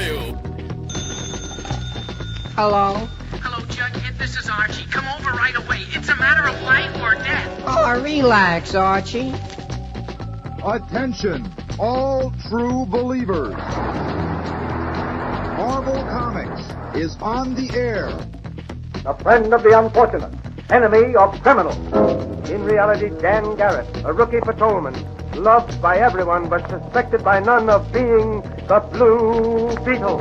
you? Hello? Hello, Jughead. This is Archie. Come over right away. It's a matter of life or death. Oh, relax, Archie. Attention, all true believers. Marvel Comics is on the air. A friend of the unfortunate, enemy of criminals. In reality, Dan Garrett, a rookie patrolman, loved by everyone but suspected by none of being the Blue Beetle.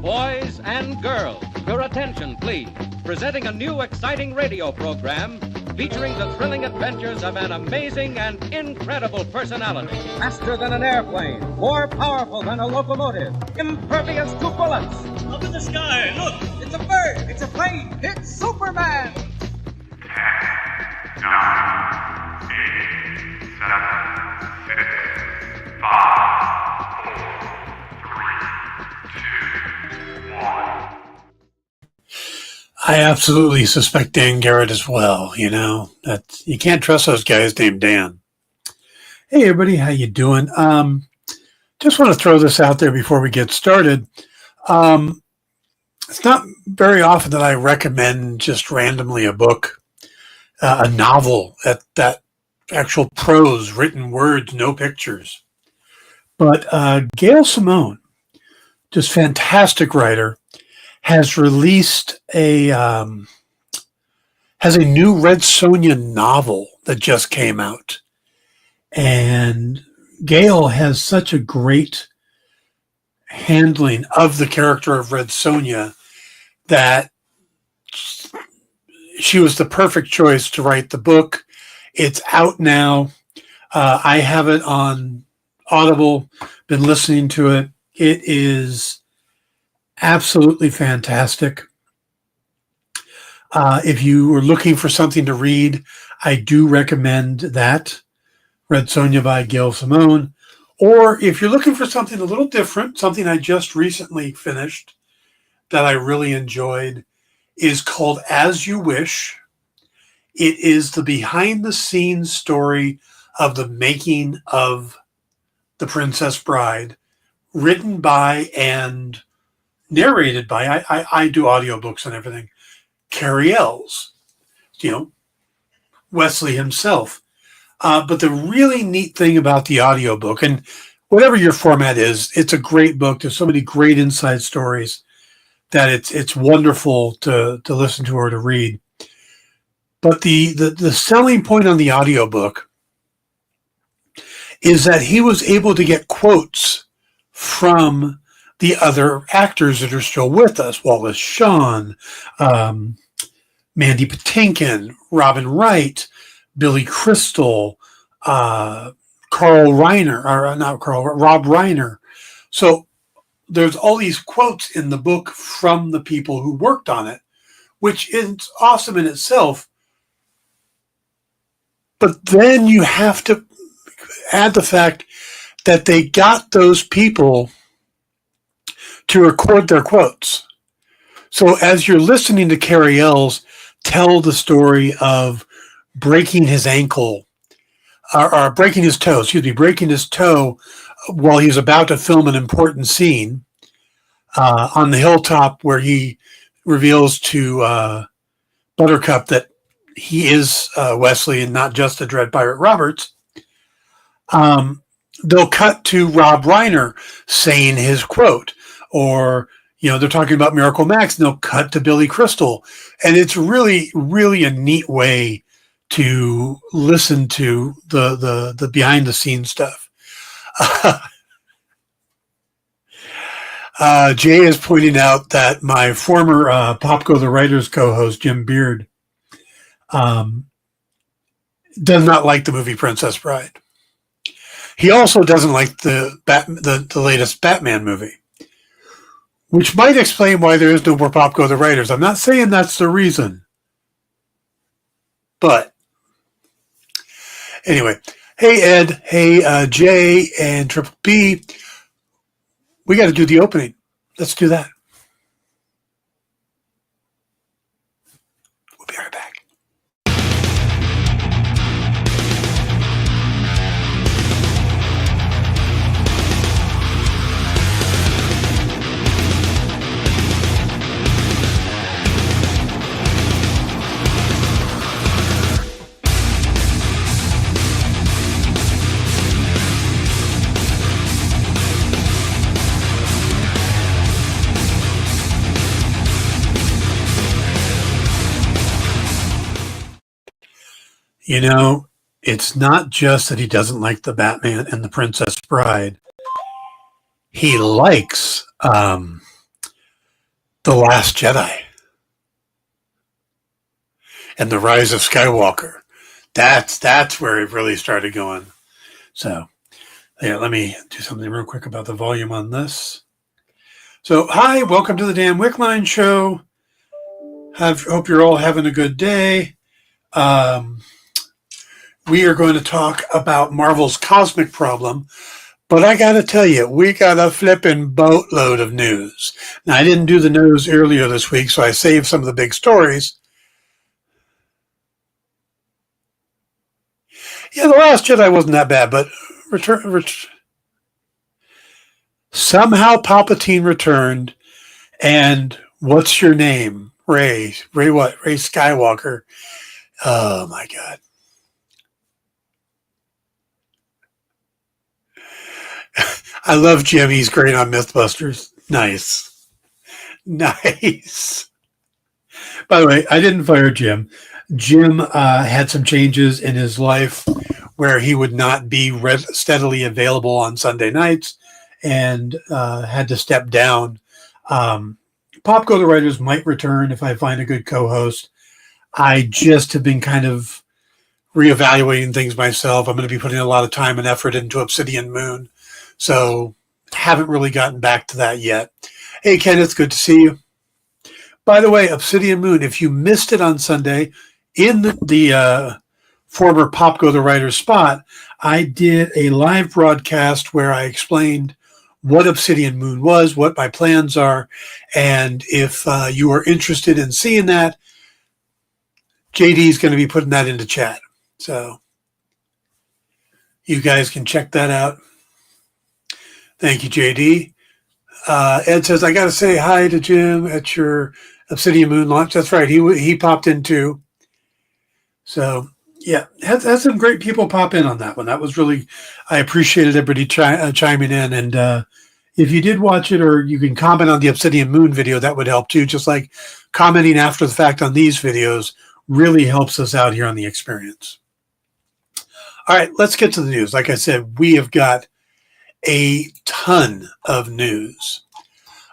Boys and girls, your attention, please. Presenting a new exciting radio program featuring the thrilling adventures of an amazing and incredible personality. Faster than an airplane, more powerful than a locomotive, impervious to bullets. Up in the sky, look! It's a bird, it's a plane, it's Superman! 10, 9, 8, 7, 6, 5, 4, 3, 2, 1. I absolutely suspect Dan Garrett as well. You know, that you can't trust those guys named Dan. Hey, everybody, how you doing? Just want to throw this out there before we get started. It's not very often that I recommend just randomly a book, a novel, that actual prose, written words, no pictures. But Gail Simone, just fantastic writer, has released has a new Red Sonja novel that just came out. And Gail has such a great handling of the character of Red Sonja that she was the perfect choice to write the book. It's out now. I have it on Audible, been listening to it. It is absolutely fantastic. If you are looking for something to read, I do recommend that, Red Sonja by Gail Simone. Or if you're looking for something a little different, something I just recently finished that I really enjoyed is called As You Wish. It is the behind-the-scenes story of the making of The Princess Bride, written by and narrated by, I do audiobooks and everything, Carrie Ells, Wesley himself. But the really neat thing about the audiobook, and whatever your format is, it's a great book. There's so many great inside stories that it's wonderful to listen to or to read. But the selling point on the audiobook is that he was able to get quotes from the other actors that are still with us: Wallace Shawn, Mandy Patinkin, Robin Wright, Billy Crystal, Rob Reiner. So there's all these quotes in the book from the people who worked on it, which is awesome in itself. But then you have to add the fact that they got those people to record their quotes. So as you're listening to Carrie Ells tell the story of breaking his ankle, or breaking his toe while he's about to film an important scene on the hilltop where he reveals to Buttercup that he is Wesley and not just the Dread Pirate Roberts. They'll cut to Rob Reiner saying his quote, or they're talking about Miracle Max, and they'll cut to Billy Crystal, and it's really, really a neat way to listen to the behind the scenes stuff. Jay is pointing out that my former Popco the Writers co-host Jim Beard does not like the movie Princess Bride. He also doesn't like the latest Batman movie, which might explain why there is no more Popco the Writers. I'm not saying that's the reason, but anyway. Hey, Ed. Hey, Jay and Triple P. We got to do the opening. Let's do that. We'll be right back. You know, it's not just that he doesn't like the Batman and the Princess Bride. He likes The Last Jedi and The Rise of Skywalker. That's where it really started going. So, yeah, let me do something real quick about the volume on this. So, hi, welcome to the Dan Wickline Show. Hope you're all having a good day. We are going to talk about Marvel's Cosmic Problem, but I got to tell you, we got a flipping boatload of news. Now, I didn't do the news earlier this week, so I saved some of the big stories. Yeah, The Last Jedi wasn't that bad, but somehow Palpatine returned, and what's your name? Ray what? Ray Skywalker. Oh, my God. I love Jim. He's great on Mythbusters. Nice. By the way, I didn't fire Jim. Jim had some changes in his life where he would not be steadily available on Sunday nights and had to step down. Pop Go the Writers might return if I find a good co-host. I just have been kind of reevaluating things myself. I'm going to be putting a lot of time and effort into Obsidian Moon. So haven't really gotten back to that yet. Hey, Ken, it's good to see you. By the way, Obsidian Moon, if you missed it on Sunday, in the former Pop Go the Writer spot, I did a live broadcast where I explained what Obsidian Moon was, what my plans are, and if you are interested in seeing that, JD is going to be putting that into chat. So you guys can check that out. Thank you, JD. Ed says, I got to say hi to Jim at your Obsidian Moon launch. That's right. He popped in too. So, yeah, had some great people pop in on that one. That was really, I appreciated everybody chiming in. And if you did watch it, or you can comment on the Obsidian Moon video, that would help too. Just like commenting after the fact on these videos really helps us out here on the experience. All right, let's get to the news. Like I said, we have got a ton of news.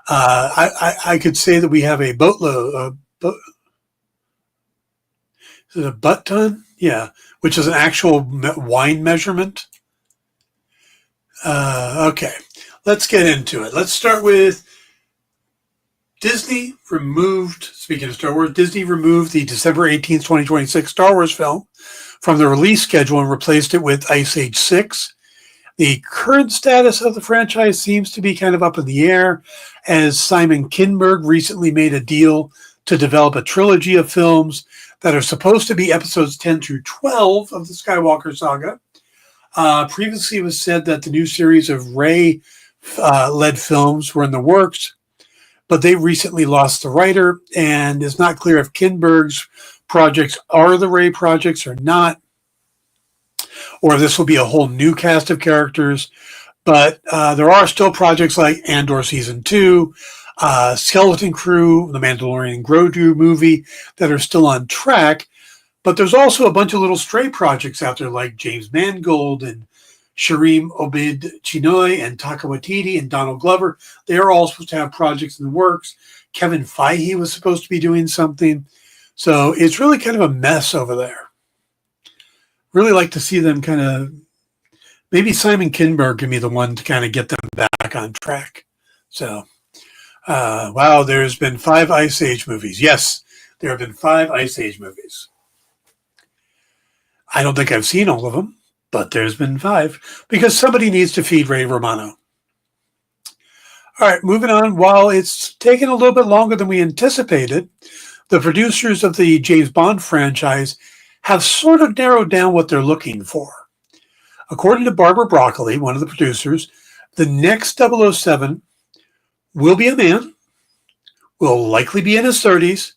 I could say that we have a boatload. Is it a butt ton? Yeah, which is an actual wine measurement. Okay, let's get into it. Let's start with Disney removed, speaking of Star Wars, Disney removed the December 18th, 2026 Star Wars film from the release schedule and replaced it with Ice Age 6. The current status of the franchise seems to be kind of up in the air, as Simon Kinberg recently made a deal to develop a trilogy of films that are supposed to be episodes 10 through 12 of the Skywalker saga. Previously, it was said that the new series of Rey-led films were in the works, but they recently lost the writer, and it's not clear if Kinberg's projects are the Rey projects or not, or this will be a whole new cast of characters. But there are still projects like Andor Season 2, Skeleton Crew, The Mandalorian and Grogu movie that are still on track. But there's also a bunch of little stray projects out there like James Mangold and Shareem Obaid-Chinoy and Taika Waititi and Donald Glover. They are all supposed to have projects in the works. Kevin Feige was supposed to be doing something. So it's really kind of a mess over there. Really like to see them kind of, maybe Simon Kinberg can be the one to kind of get them back on track. So, wow, there's been 5 Ice Age movies. Yes, there have been 5 Ice Age movies. I don't think I've seen all of them, but there's been 5 because somebody needs to feed Ray Romano. All right, moving on. While it's taken a little bit longer than we anticipated, the producers of the James Bond franchise have sort of narrowed down what they're looking for. According to Barbara Broccoli, one of the producers, the next 007 will be a man, will likely be in his 30s,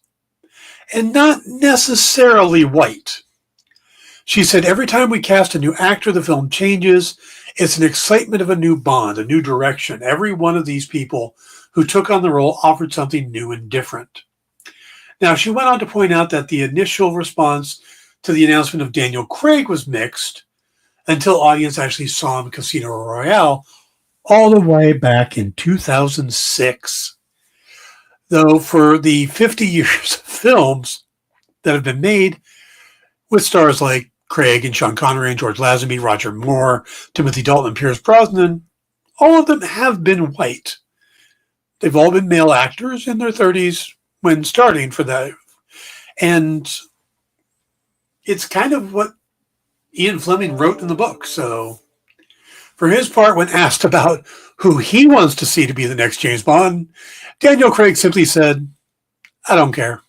and not necessarily white. She said, every time we cast a new actor, the film changes. It's an excitement of a new Bond, a new direction. Every one of these people who took on the role offered something new and different. Now, she went on to point out that the initial response to the announcement of Daniel Craig was mixed until audience actually saw him in Casino Royale all the way back in 2006. Though for the 50 years of films that have been made with stars like Craig and Sean Connery and George Lazenby, Roger Moore, Timothy Dalton, and Pierce Brosnan, all of them have been white. They've all been male actors in their 30s when starting for that. And it's kind of what Ian Fleming wrote in the book. So for his part, when asked about who he wants to see to be the next James Bond, Daniel Craig simply said, I don't care.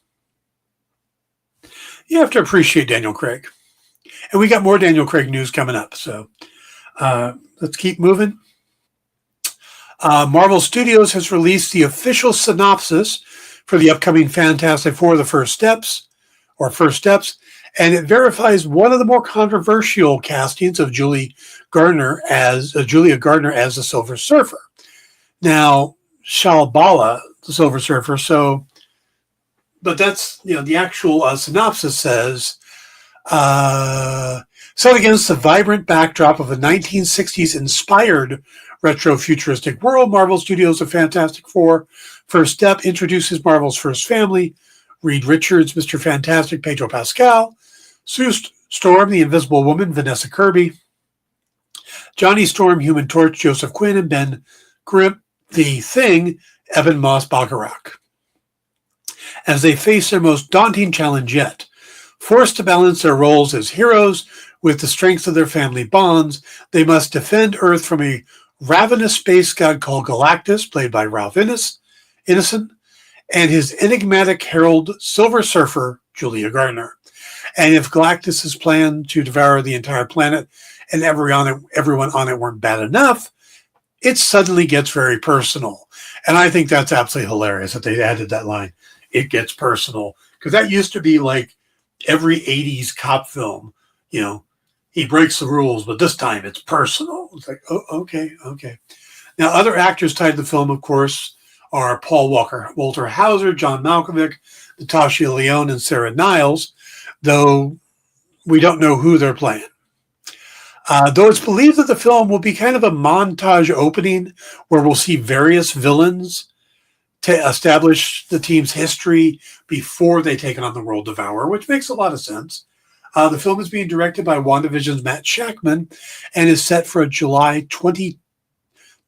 You have to appreciate Daniel Craig. And we got more Daniel Craig news coming up. So let's keep moving. Marvel Studios has released the official synopsis for the upcoming Fantastic Four: The First Steps, and it verifies one of the more controversial castings of Julia Gardner as the Silver Surfer. Now, Shalbala, the Silver Surfer. So, but that's the actual synopsis says. Set against the vibrant backdrop of a 1960s inspired retro futuristic world, Marvel Studios' The Fantastic Four: First Step introduces Marvel's first family: Reed Richards, Mr. Fantastic, Pedro Pascal; Sue Storm, the Invisible Woman, Vanessa Kirby; Johnny Storm, Human Torch, Joseph Quinn; and Ben Grimm, the Thing, Evan Moss Bacharach. As they face their most daunting challenge yet, forced to balance their roles as heroes with the strength of their family bonds, they must defend Earth from a ravenous space god called Galactus, played by Ralph Ineson, and his enigmatic herald Silver Surfer, Julia Gardner. And if Galactus's plan to devour the entire planet and everyone on it weren't bad enough, it suddenly gets very personal. And I think that's absolutely hilarious that they added that line. It gets personal. Because that used to be like every 80s cop film, he breaks the rules, but this time it's personal. It's like, oh, okay. Now, other actors tied to the film, of course, are Paul Walter Hauser, John Malkovich, Natasha Lyonne, and Sarah Niles, though we don't know who they're playing. Though it's believed that the film will be kind of a montage opening where we'll see various villains to establish the team's history before they take on the World Devourer, which makes a lot of sense. The film is being directed by WandaVision's Matt Shakman and is set for a July 25th,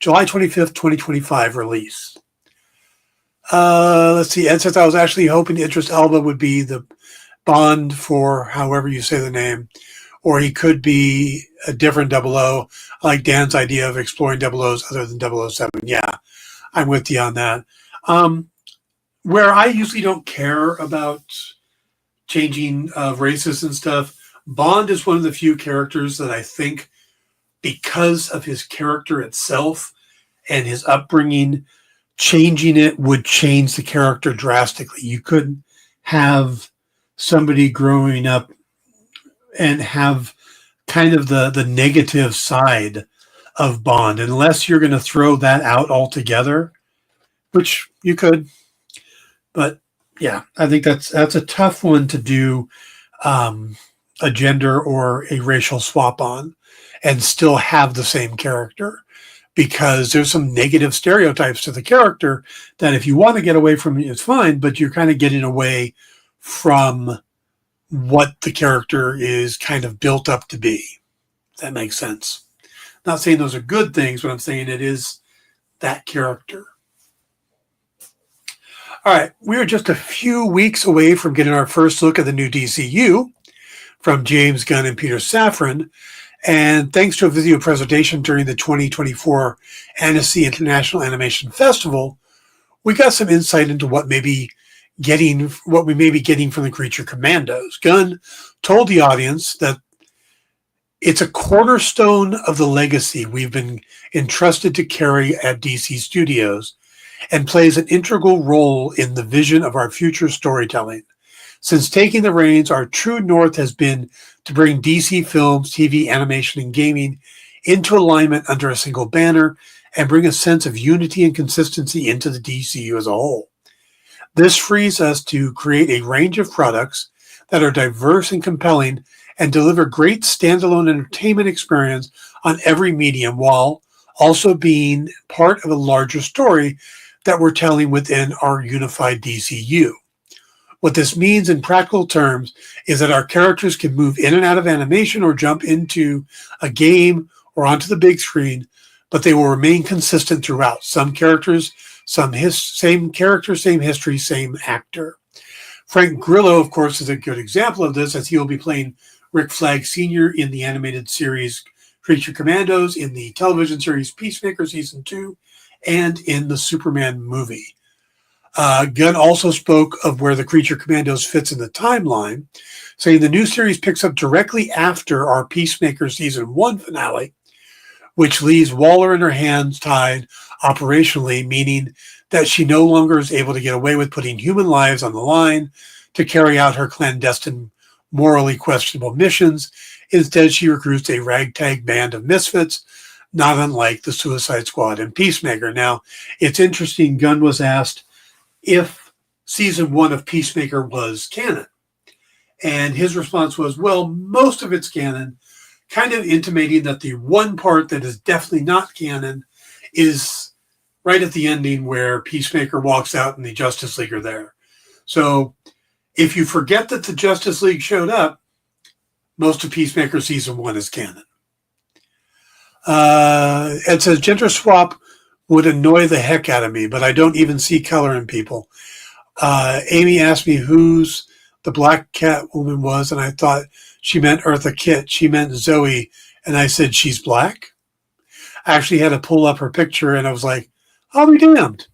2025 release. Let's see. Ed says, I was actually hoping Idris Elba would be the Bond for however you say the name, or he could be a different 00. I like Dan's idea of exploring 00s other than 007. Yeah, I'm with you on that. Where I usually don't care about changing races and stuff, Bond is one of the few characters that I think, because of his character itself and his upbringing, changing it would change the character drastically. You couldn't have somebody growing up and have kind of the negative side of Bond, unless you're going to throw that out altogether, which you could. But yeah, I think that's a tough one to do a gender or a racial swap on and still have the same character, because there's some negative stereotypes to the character that if you want to get away from it, it's fine, but you're kind of getting away from what the character is kind of built up to be. If that makes sense. Not saying those are good things, but I'm saying it is that character. All right, we are just a few weeks away from getting our first look at the new DCU from James Gunn and Peter Safran. And thanks to a video presentation during the 2024 Annecy International Animation Festival, we got some insight into what we may be getting from the Creature Commandos. Gunn told the audience that it's a cornerstone of the legacy we've been entrusted to carry at DC Studios, and plays an integral role in the vision of our future storytelling. Since taking the reins, our true north has been to bring DC films, TV, animation, and gaming into alignment under a single banner and bring a sense of unity and consistency into the DCU as a whole. This frees us to create a range of products that are diverse and compelling and deliver great standalone entertainment experience on every medium while also being part of a larger story that we're telling within our unified DCU. What this means in practical terms is that our characters can move in and out of animation or jump into a game or onto the big screen, but they will remain consistent throughout. Some characters, same character, same history, same actor. Frank Grillo, of course, is a good example of this, as he will be playing Rick Flag Sr. in the animated series Creature Commandos, in the television series Peacemaker Season 2, and in the Superman movie. Gunn also spoke of where the Creature Commandos fits in the timeline, saying the new series picks up directly after our Peacemaker Season 1 finale, which leaves Waller in her hands tied operationally, meaning that she no longer is able to get away with putting human lives on the line to carry out her clandestine, morally questionable missions. Instead, she recruits a ragtag band of misfits, not unlike the Suicide Squad and Peacemaker. Now, it's interesting, Gunn was asked if Season 1 of Peacemaker was canon. And his response was, well, most of it's canon, kind of intimating that the one part that is definitely not canon is right at the ending where Peacemaker walks out and the Justice League are there. So if you forget that the Justice League showed up, most of Peacemaker Season 1 is canon. It says, gender swap would annoy the heck out of me, but I don't even see color in people. Amy asked me who's the black cat woman was, and I thought she meant Eartha Kitt. She meant Zoe, and I said, she's black? I actually had to pull up her picture, and I was like, I'll be damned.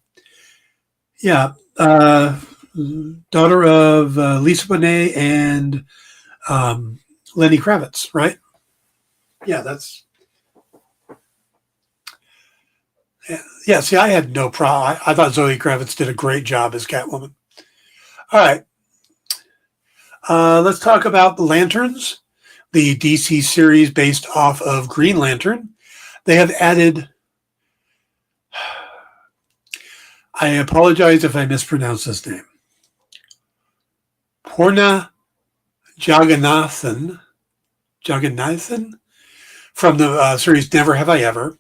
Yeah, daughter of Lisa Bonet and Lenny Kravitz, right? Yeah, that's... Yeah, see, I had no problem. I thought Zoe Kravitz did a great job as Catwoman. All right. Let's talk about the Lanterns, the DC series based off of Green Lantern. They have added... I apologize if I mispronounce this name. Purna Jagannathan from the series Never Have I Ever.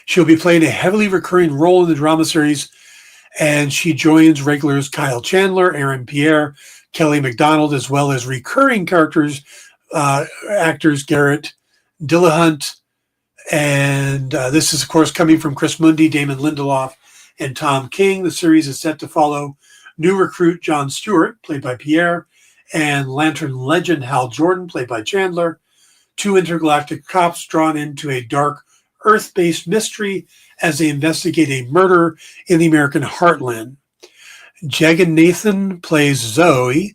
She'll be playing a heavily recurring role in the drama series, and she joins regulars Kyle Chandler, Aaron Pierre, Kelly MacDonald, as well as recurring characters, actors Garrett Dillahunt, and this is, of course, coming from Chris Mundy, Damon Lindelof, and Tom King. The series is set to follow new recruit John Stewart, played by Pierre, and Lantern legend Hal Jordan, played by Chandler, two intergalactic cops drawn into a dark Earth-based mystery as they investigate a murder in the American heartland. Jagan Nathan plays Zoe,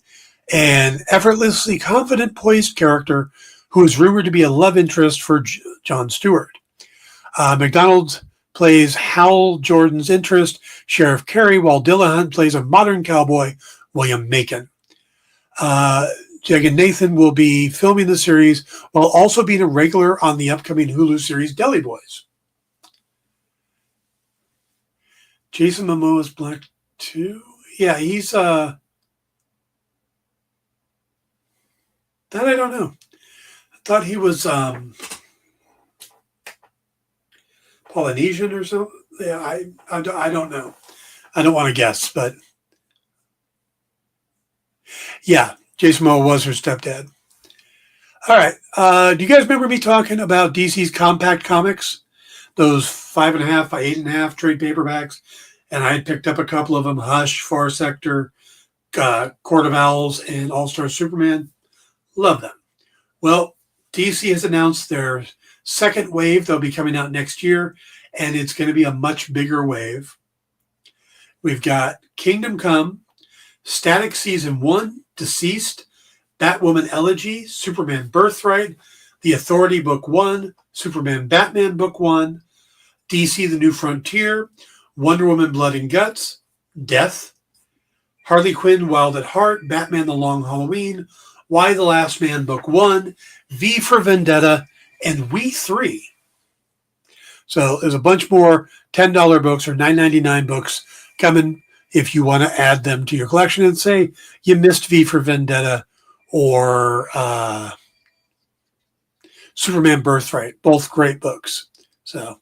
an effortlessly confident, poised character who is rumored to be a love interest for John Stewart. McDonald plays Hal Jordan's interest, Sheriff Carey, while Dillahunt plays a modern cowboy, William Macon. Jagan Nathan will be filming the series while also being a regular on the upcoming Hulu series Deli Boys. Jason Momoa is black too? Yeah, he's that I don't know. I thought he was Polynesian or something. Yeah, I don't know. I don't want to guess, but yeah, Jason Momoa was her stepdad. All right. Do you guys remember me talking about DC's Compact Comics? Those 5.5 by 8.5 trade paperbacks? And I had picked up a couple of them, Hush, Far Sector, Court of Owls, and All-Star Superman. Love them. Well, DC has announced their second wave. They'll be coming out next year, and it's going to be a much bigger wave. We've got Kingdom Come, Static Season 1, Deceased, Batwoman Elegy, Superman Birthright, The Authority Book 1, Superman Batman Book 1, DC The New Frontier, Wonder Woman Blood and Guts, Death, Harley Quinn Wild at Heart, Batman The Long Halloween, Why the Last Man Book 1, V for Vendetta, and We 3. So there's a bunch more $10 books or $9.99 books coming if you want to add them to your collection. And say you missed V for Vendetta or Superman Birthright. Both great books. So, all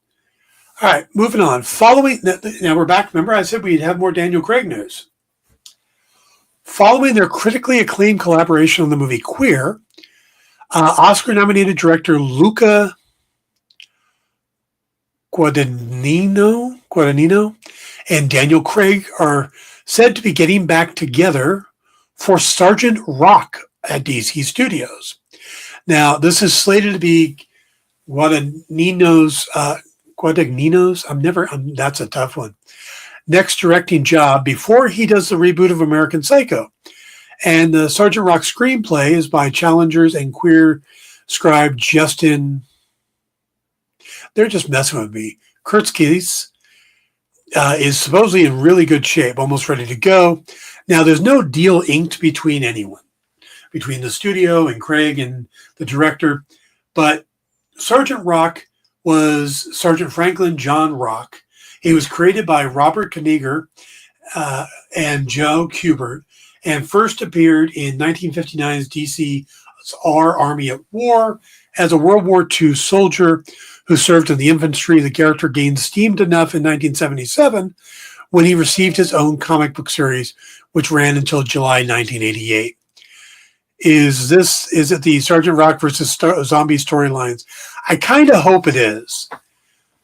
right, moving on. Following, now we're back. Remember I said we'd have more Daniel Craig news. Following their critically acclaimed collaboration on the movie Queer, Oscar-nominated director Luca Guadagnino and Daniel Craig are said to be getting back together for Sergeant Rock at DC Studios. Now, this is slated to be Guadagnino's, that's a tough one, next directing job before he does the reboot of American Psycho. And the Sergeant Rock screenplay is by Challengers and Queer scribe Justin, they're just messing with me, Kurtzkis, is supposedly in really good shape, almost ready to go. Now, there's no deal inked between anyone, between the studio and Craig and the director, but Sergeant Rock was Sergeant Franklin John Rock. He was created by Robert Kaniger and Joe Kubert, and first appeared in 1959's DC's Our Army at War as a World War II soldier who served in the infantry. The character gained steam enough in 1977 when he received his own comic book series, which ran until July 1988. Is it the Sergeant Rock versus zombie storylines? I kind of hope it is,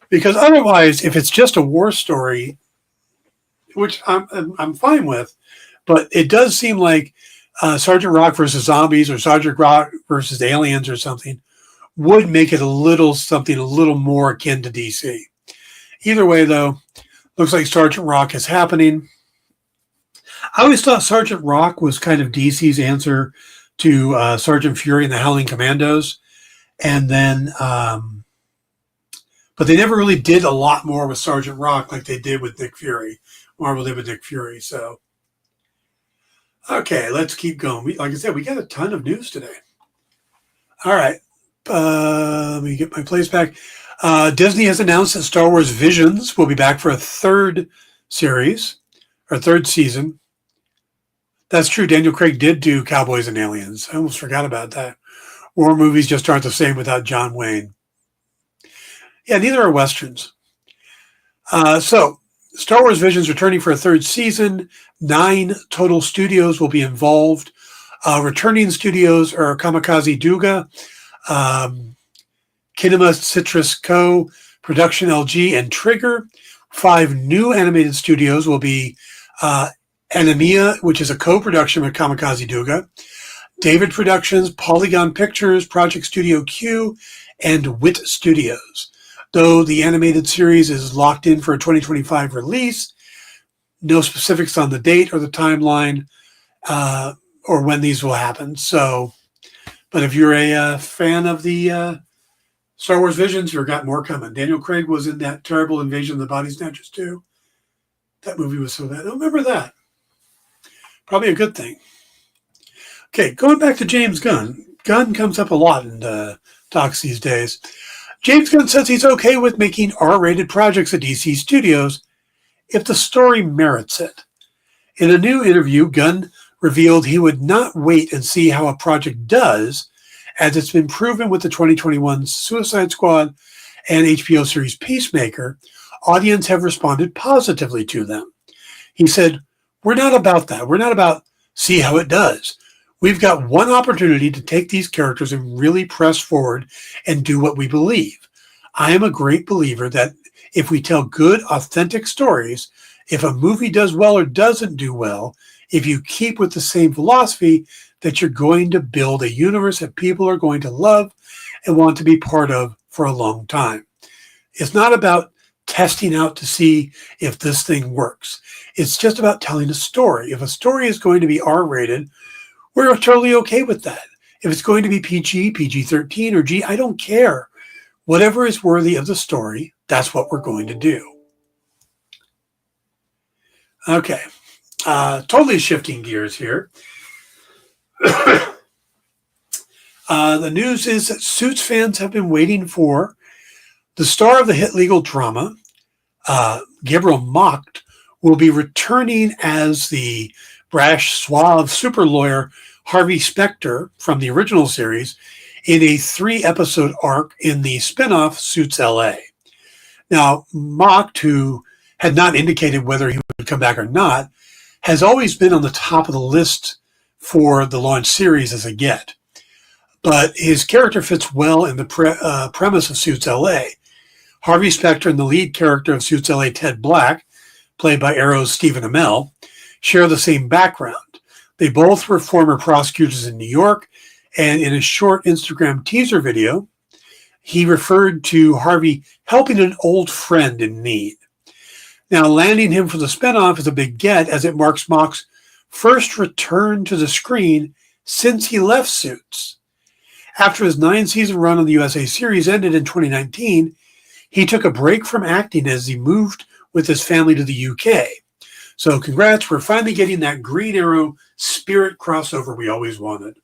because otherwise, if it's just a war story, which I'm fine with, but it does seem like Sergeant Rock versus zombies or Sergeant Rock versus aliens or something would make it a little more akin to DC. Either way, though, looks like Sergeant Rock is happening. I always thought Sergeant Rock was kind of DC's answer to Sergeant Fury and the Howling Commandos. And then, but they never really did a lot more with Sergeant Rock like they did with Nick Fury. Marvel did with Nick Fury. So, okay, let's keep going. Like I said, we got a ton of news today. All right. Let me get my place back. Disney has announced that Star Wars Visions will be back for a third series, or third season. That's true. Daniel Craig did do Cowboys and Aliens. I almost forgot about that. War movies just aren't the same without John Wayne. Yeah, neither are Westerns. So, Star Wars Visions returning for a third season. 9 total studios will be involved. Returning studios are Kamikaze Duga, Kinema Citrus Co., Production LG, and Trigger. 5 new animated studios will be Anemia, which is a co-production with Kamikaze Duga, David Productions, Polygon Pictures, Project Studio Q, and WIT Studios. Though the animated series is locked in for a 2025 release, no specifics on the date or the timeline or when these will happen. So, but if you're a fan of the Star Wars Visions, you've got more coming. Daniel Craig was in that terrible Invasion of the Body Snatchers too. That movie was so bad. I don't remember that. Probably a good thing. Okay, going back to James Gunn. Gunn comes up a lot in talks these days. James Gunn says he's okay with making R-rated projects at DC Studios if the story merits it. In a new interview, Gunn revealed he would not wait and see how a project does, as it's been proven with the 2021 Suicide Squad and HBO series Peacemaker, audience have responded positively to them. He said, "We're not about that. We're not about see how it does. We've got one opportunity to take these characters and really press forward and do what we believe. I am a great believer that if we tell good, authentic stories, if a movie does well or doesn't do well, if you keep with the same philosophy, that you're going to build a universe that people are going to love and want to be part of for a long time. It's not about testing out to see if this thing works. It's just about telling a story. If a story is going to be R-rated, we're totally okay with that. If it's going to be PG, PG-13, or G, I don't care. Whatever is worthy of the story, that's what we're going to do." Okay. Totally shifting gears here. The news is that Suits fans have been waiting for. The star of the hit legal drama, Gabriel Macht, will be returning as the brash, suave super lawyer Harvey Specter from the original series in a 3-episode arc in the spinoff Suits LA. Now, Mocht, who had not indicated whether he would come back or not, has always been on the top of the list for the launch series as a get. But his character fits well in the premise of Suits LA. Harvey Specter and the lead character of Suits LA, Ted Black, played by Arrow's Stephen Amell, share the same background. They both were former prosecutors in New York, and in a short Instagram teaser video, he referred to Harvey helping an old friend in need. Now, landing him for the spinoff is a big get, as it marks Mocht's first return to the screen since he left Suits. After his 9-season run on the USA series ended in 2019, he took a break from acting as he moved with his family to the UK. So congrats, we're finally getting that Green Arrow Spirit crossover we always wanted.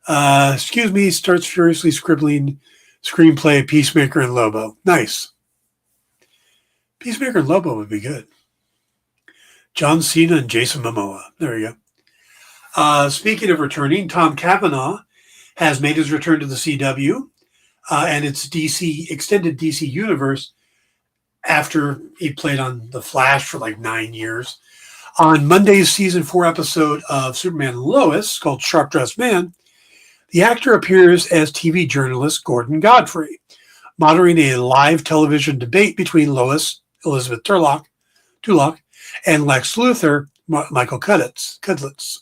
Excuse me, starts furiously scribbling screenplay Peacemaker and Lobo. Nice. Peacemaker and Lobo would be good. John Cena and Jason Momoa. There you go. Speaking of returning, Tom Cavanaugh has made his return to the CW and its extended DC universe after he played on The Flash for like 9 years. On Monday's season 4 episode of Superman and Lois, called Sharp Dressed Man, the actor appears as TV journalist Gordon Godfrey, moderating a live television debate between Lois, Elizabeth Turlock, and Lex Luthor, Michael Kudlitz.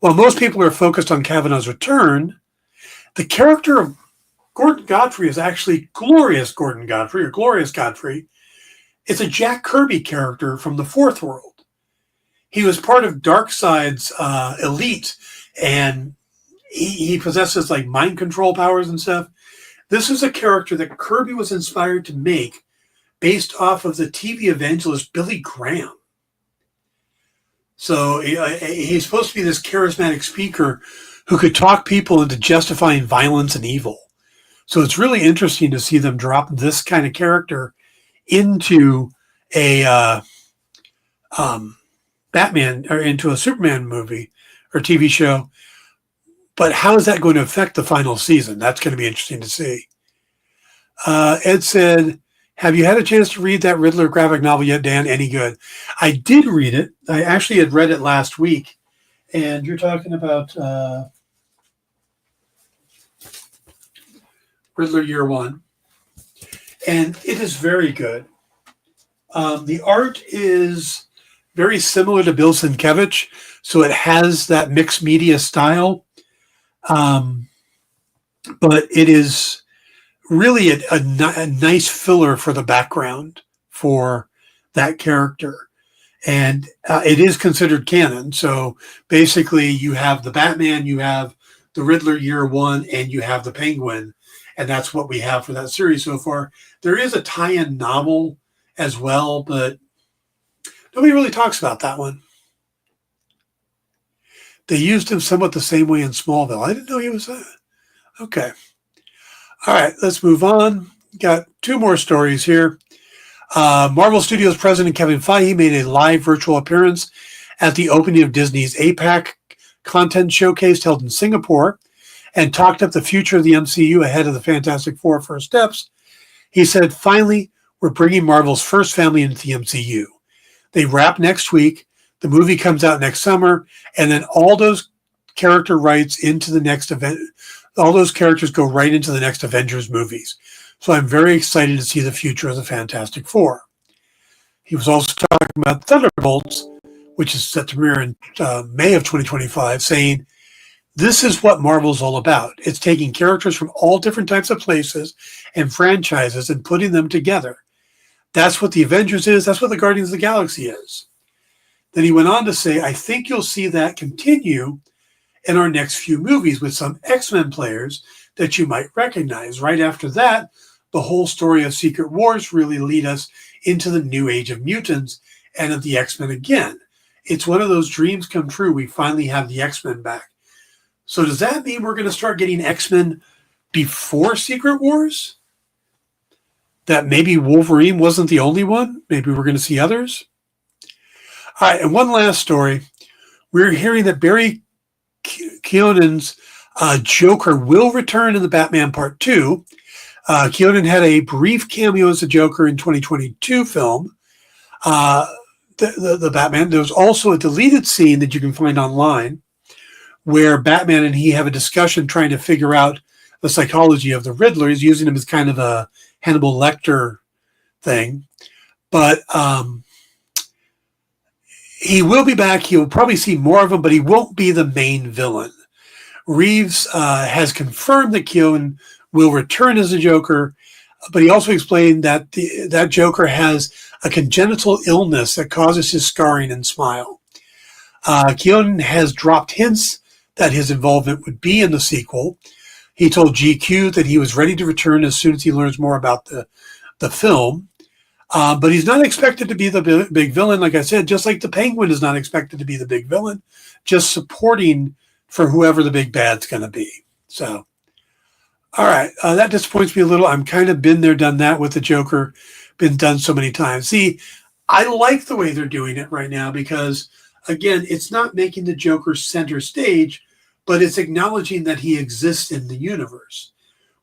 While most people are focused on Kavanaugh's return, the character of Gordon Godfrey is actually Glorious Gordon Godfrey, or Glorious Godfrey. It's a Jack Kirby character from the Fourth World. He was part of Darkseid's elite, and he possesses like mind control powers and stuff. This is a character that Kirby was inspired to make based off of the TV evangelist Billy Graham. So he's supposed to be this charismatic speaker who could talk people into justifying violence and evil. So it's really interesting to see them drop this kind of character into a Batman or into a Superman movie or TV show. But how is that going to affect the final season? That's going to be interesting to see. Ed said, have you had a chance to read that Riddler graphic novel yet, Dan? Any good? I did read it. I actually had read it last week. And you're talking about Riddler Year One. And it is very good. The art is very similar to Bill Sienkiewicz, so it has that mixed media style. But it is really a nice filler for the background for that character. And it is considered canon. So basically you have the Batman, you have the Riddler Year One, and you have the Penguin. And that's what we have for that series so far. There is a tie-in novel as well, but nobody really talks about that one. They used him somewhat the same way in Smallville. I didn't know he was that. Okay. All right, let's move on. Got 2 more stories here. Marvel Studios president Kevin Feige made a live virtual appearance at the opening of Disney's APAC content showcase held in Singapore and talked up the future of the MCU ahead of the Fantastic Four First Steps. He said, finally, we're bringing Marvel's first family into the MCU. They wrap next week. The movie comes out next summer, and then all those character rights into the next event. All those characters go right into the next Avengers movies. So I'm very excited to see the future of the Fantastic Four. He was also talking about Thunderbolts, which is set to premiere in May of 2025, saying, this is what Marvel's all about. It's taking characters from all different types of places and franchises and putting them together. That's what the Avengers is. That's what the Guardians of the Galaxy is. Then he went on to say, I think you'll see that continue in our next few movies with some X-Men players that you might recognize. Right after that, the whole story of Secret Wars really lead us into the new age of mutants and of the X-Men again. It's one of those dreams come true. We finally have the X-Men back. So does that mean we're going to start getting X-Men before Secret Wars? That maybe Wolverine wasn't the only one? Maybe we're going to see others? All right, and one last story. we're hearing that Barry Keoghan's Joker will return in the Batman Part 2. Keoghan had a brief cameo as the Joker in 2022 film, the Batman. There was also a deleted scene that you can find online where Batman and he have a discussion trying to figure out the psychology of the Riddler. He's using him as kind of a Hannibal Lecter thing. But he will be back. You'll probably see more of him, but he won't be the main villain. Reeves has confirmed that Keoghan will return as a Joker, but he also explained that that Joker has a congenital illness that causes his scarring and smile. Keoghan has dropped hints that his involvement would be in the sequel. He told GQ that he was ready to return as soon as he learns more about the film. But he's not expected to be the big villain, like I said, just like the Penguin is not expected to be the big villain, just supporting for whoever the big bad's going to be. So, all right, that disappoints me a little. I'm kind of been there, done that with the Joker, been done so many times. See, I like the way they're doing it right now because, again, it's not making the Joker center stage, but it's acknowledging that he exists in the universe.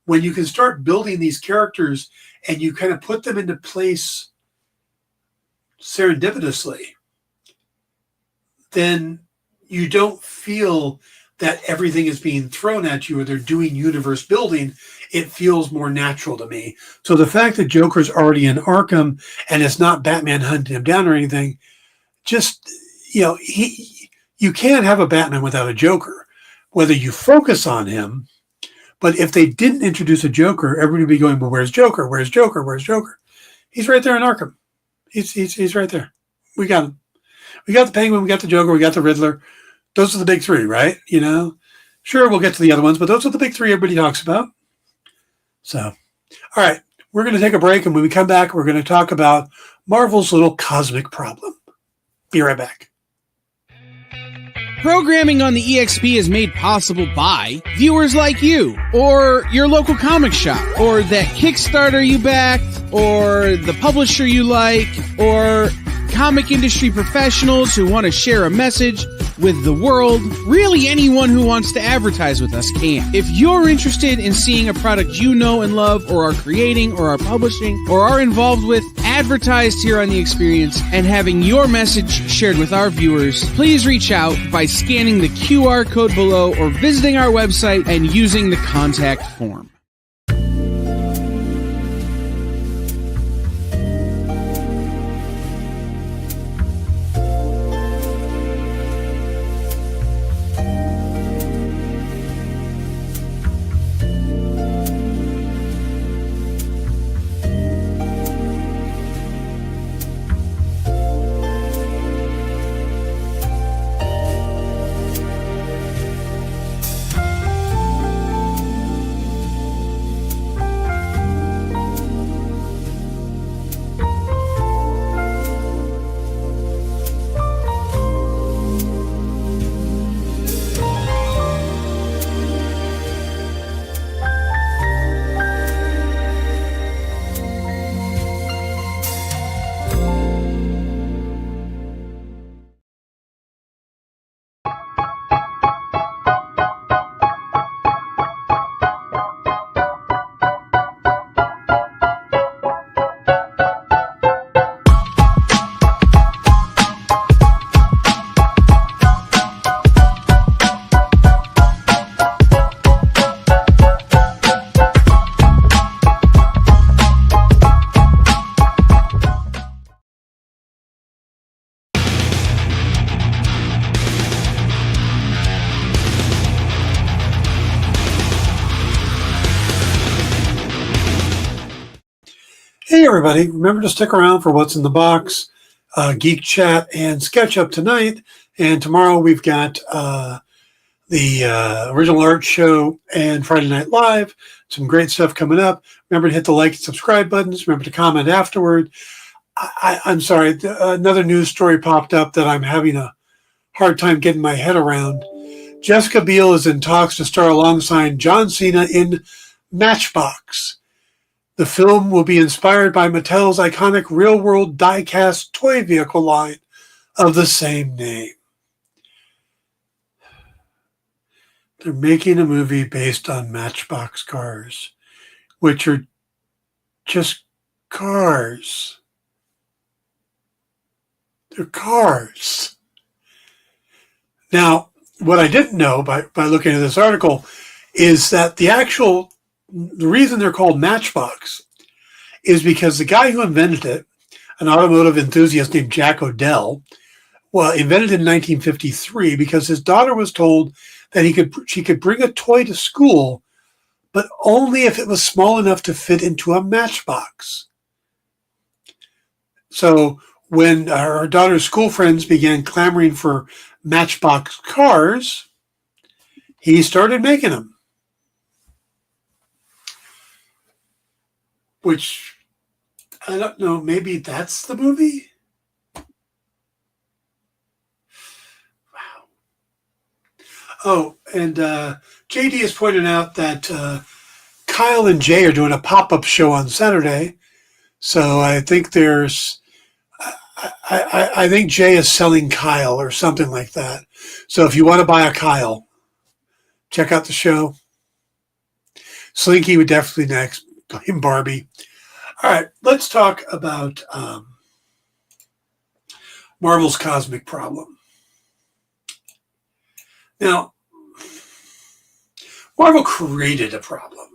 When you can start building these characters and you kind of put them into place serendipitously, then you don't feel that everything is being thrown at you or they're doing universe building. It feels more natural to me. So the fact that Joker's already in Arkham and it's not Batman hunting him down or anything, just, you can't have a Batman without a Joker, whether you focus on him. But if they didn't introduce a Joker, everybody would be going, well, where's Joker? Where's Joker? Where's Joker? He's right there in Arkham. He's right there. We got him. We got the Penguin. We got the Joker. We got the Riddler. Those are the big three, right? Sure, we'll get to the other ones, but those are the big three everybody talks about. So, all right, we're going to take a break, and when we come back, we're going to talk about Marvel's little cosmic problem. Be right back. Programming on the EXP is made possible by viewers like you, or your local comic shop, or that Kickstarter you backed, or the publisher you like, or comic industry professionals who want to share a message with the world. Really, anyone who wants to advertise with us can. If you're interested in seeing a product you know and love, or are creating, or are publishing, or are involved with, advertised here on The Experience, and having your message shared with our viewers, please reach out by scanning the QR code below or visiting our website and using the contact form. Hey, everybody. Remember to stick around for What's in the Box, Geek Chat, and Sketch Up tonight. And tomorrow we've got the Original Art Show and Friday Night Live. Some great stuff coming up. Remember to hit the like and subscribe buttons. Remember to comment afterward. I'm sorry. Another news story popped up that I'm having a hard time getting my head around. Jessica Biel is in talks to star alongside John Cena in Matchbox. The film will be inspired by Mattel's iconic real-world die-cast toy vehicle line of the same name. They're making a movie based on Matchbox cars, which are just cars. They're cars. Now, what I didn't know by looking at this article is that the reason they're called Matchbox is because the guy who invented it, an automotive enthusiast named Jack Odell, invented it in 1953 because his daughter was told that she could bring a toy to school, but only if it was small enough to fit into a matchbox. So when our daughter's school friends began clamoring for Matchbox cars, he started making them. Which, I don't know, maybe that's the movie? Wow. Oh, and JD has pointed out that Kyle and Jay are doing a pop-up show on Saturday. So I think I think Jay is selling Kyle or something like that. So if you want to buy a Kyle, check out the show. Slinky would definitely next. Blame Barbie. All right, let's talk about Marvel's Cosmic Problem. Now, Marvel created a problem,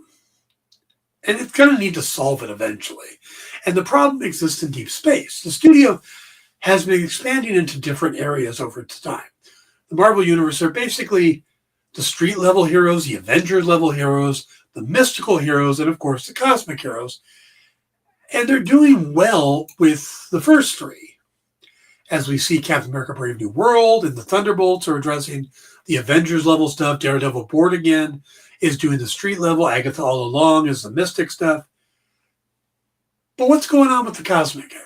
and it's going to need to solve it eventually. And the problem exists in deep space. The studio has been expanding into different areas over time. The Marvel Universe are basically the street-level heroes, the Avengers-level heroes, the mystical heroes, and, of course, the cosmic heroes. And they're doing well with the first three. As we see Captain America Brave New World and the Thunderbolts are addressing the Avengers-level stuff. Daredevil Born Again is doing the street-level. Agatha All Along is the mystic stuff. But what's going on with the cosmic area?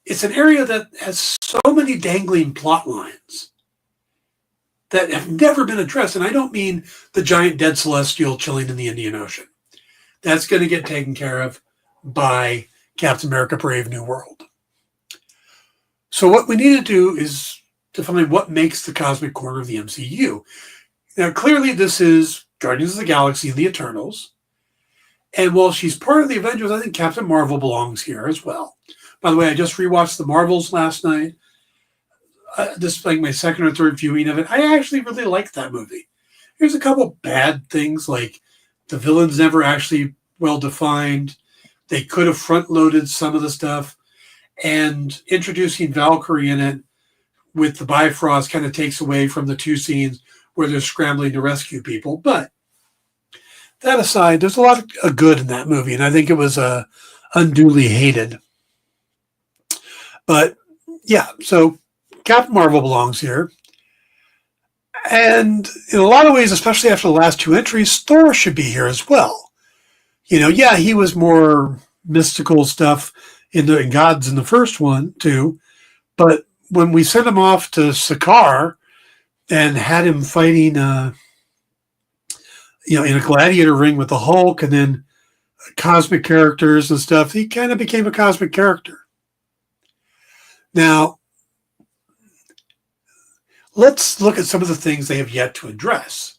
It's an area that has so many dangling plot lines that have never been addressed. And I don't mean the giant dead celestial chilling in the Indian Ocean. That's going to get taken care of by Captain America Brave New World. So what we need to do is define what makes the cosmic corner of the MCU. Now, clearly this is Guardians of the Galaxy and the Eternals. And while she's part of the Avengers, I think Captain Marvel belongs here as well. By the way, I just rewatched The Marvels last night. This is like my second or third viewing of it. I actually really liked that movie. There's a couple bad things, like the villain's never actually well defined. They could have front-loaded some of the stuff. And introducing Valkyrie in it with the Bifrost kind of takes away from the two scenes where they're scrambling to rescue people. But that aside, there's a lot of good in that movie, and I think it was unduly hated. But yeah, so Captain Marvel belongs here. And in a lot of ways, especially after the last two entries, Thor should be here as well. You know, yeah, he was more mystical stuff in Gods in the first one too. But when we sent him off to Sakaar and had him fighting, in a gladiator ring with the Hulk and then cosmic characters and stuff, he kind of became a cosmic character. Now, let's look at some of the things they have yet to address.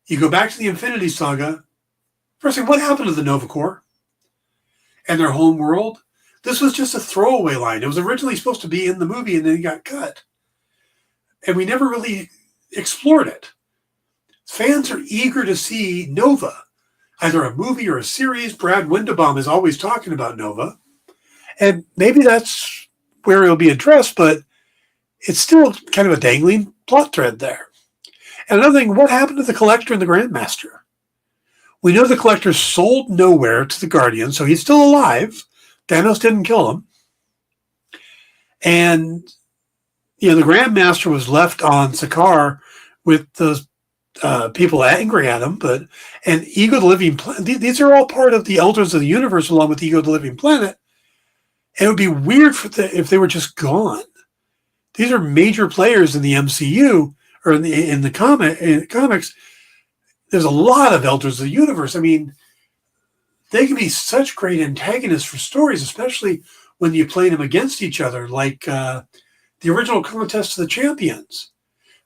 You go back to the Infinity Saga. First thing, what happened to the Nova Corps and their home world? This was just a throwaway line. It was originally supposed to be in the movie and then it got cut. And we never really explored it. Fans are eager to see Nova, either a movie or a series. Brad Windebaum is always talking about Nova. And maybe that's where it'll be addressed, but it's still kind of a dangling plot thread there. And another thing, what happened to the Collector and the Grandmaster? We know the Collector sold nowhere to the Guardians, so he's still alive. Thanos didn't kill him. And, the Grandmaster was left on Sakaar with the people angry at him. And Ego the Living Planet, these are all part of the Elders of the Universe along with Ego the Living Planet. And it would be weird if they were just gone. These are major players in the MCU or in the comics. There's a lot of Elders of the Universe. I mean, they can be such great antagonists for stories, especially when you play them against each other, like the original Contest of the Champions.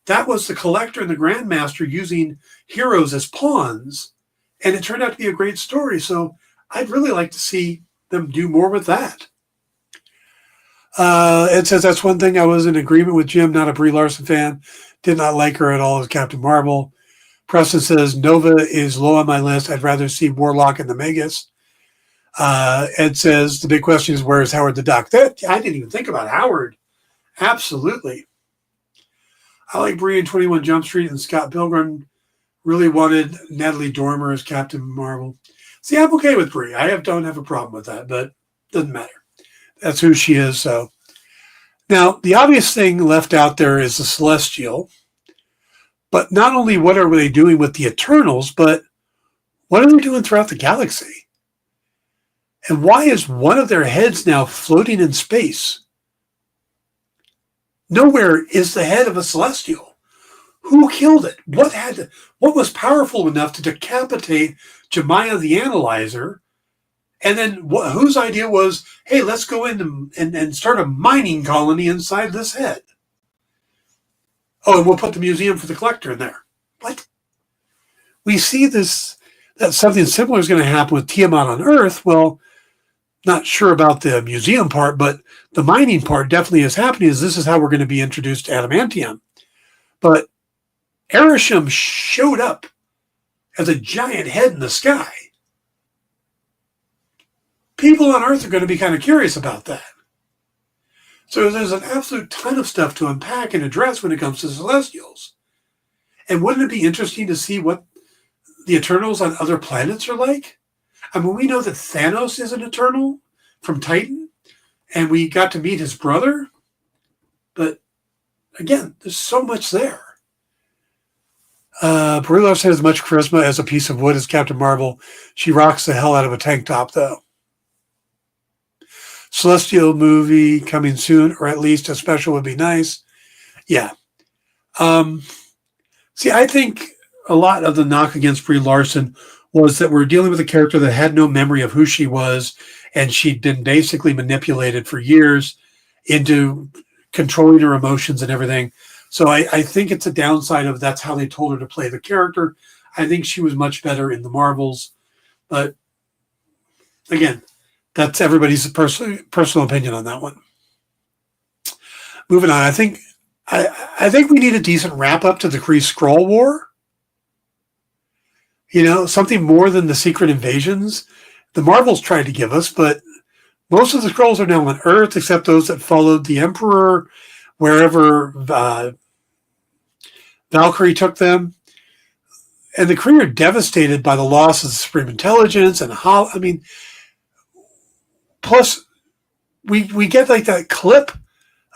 that was the Collector and the Grandmaster using heroes as pawns, and it turned out to be a great story. So I'd really like to see them do more with that. It says that's one thing I was in agreement with Jim, not a Brie Larson fan. Did not like her at all as Captain Marvel. Preston says Nova is low on my list. I'd rather see Warlock and the Magus. Ed says the big question is, where is Howard the Duck? That I didn't even think about Howard. Absolutely. I like Brie in 21 Jump Street, and Scott Pilgrim really wanted Natalie Dormer as Captain Marvel. See, I'm okay with Brie. Don't have a problem with that, but doesn't matter. That's who she is. So now the obvious thing left out there is the Celestial. But not only what are they doing with the Eternals, but what are they doing throughout the galaxy? And why is one of their heads now floating in space? Nowhere is the head of a Celestial. Who killed it? What was powerful enough to decapitate Jemiah the Analyzer? And then whose idea was, hey, let's go in and start a mining colony inside this head? Oh, and we'll put the museum for the Collector in there. What? We see that something similar is going to happen with Tiamat on Earth. Well, not sure about the museum part, but the mining part definitely is happening. This is how we're going to be introduced to adamantium. But Arishem showed up as a giant head in the sky. People on Earth are going to be kind of curious about that. So there's an absolute ton of stuff to unpack and address when it comes to Celestials. And wouldn't it be interesting to see what the Eternals on other planets are like? I mean, we know that Thanos is an Eternal from Titan, and we got to meet his brother. But again, there's so much there. Brie Larson has as much charisma as a piece of wood as Captain Marvel. She rocks the hell out of a tank top, though. Celestial movie coming soon, or at least a special would be nice. Yeah. See, I think a lot of the knock against Brie Larson was that we're dealing with a character that had no memory of who she was, and she'd been basically manipulated for years into controlling her emotions and everything. So I think it's a downside of that's how they told her to play the character. I think she was much better in the Marvels. But again, that's everybody's personal opinion on that one. Moving on, I think we need a decent wrap up to the Kree Skrull War. You know, something more than the secret invasions the Marvels tried to give us, but most of the Skrulls are now on Earth, except those that followed the Emperor wherever Valkyrie took them. And the Kree are devastated by the loss of the Supreme Intelligence and plus, we get like that clip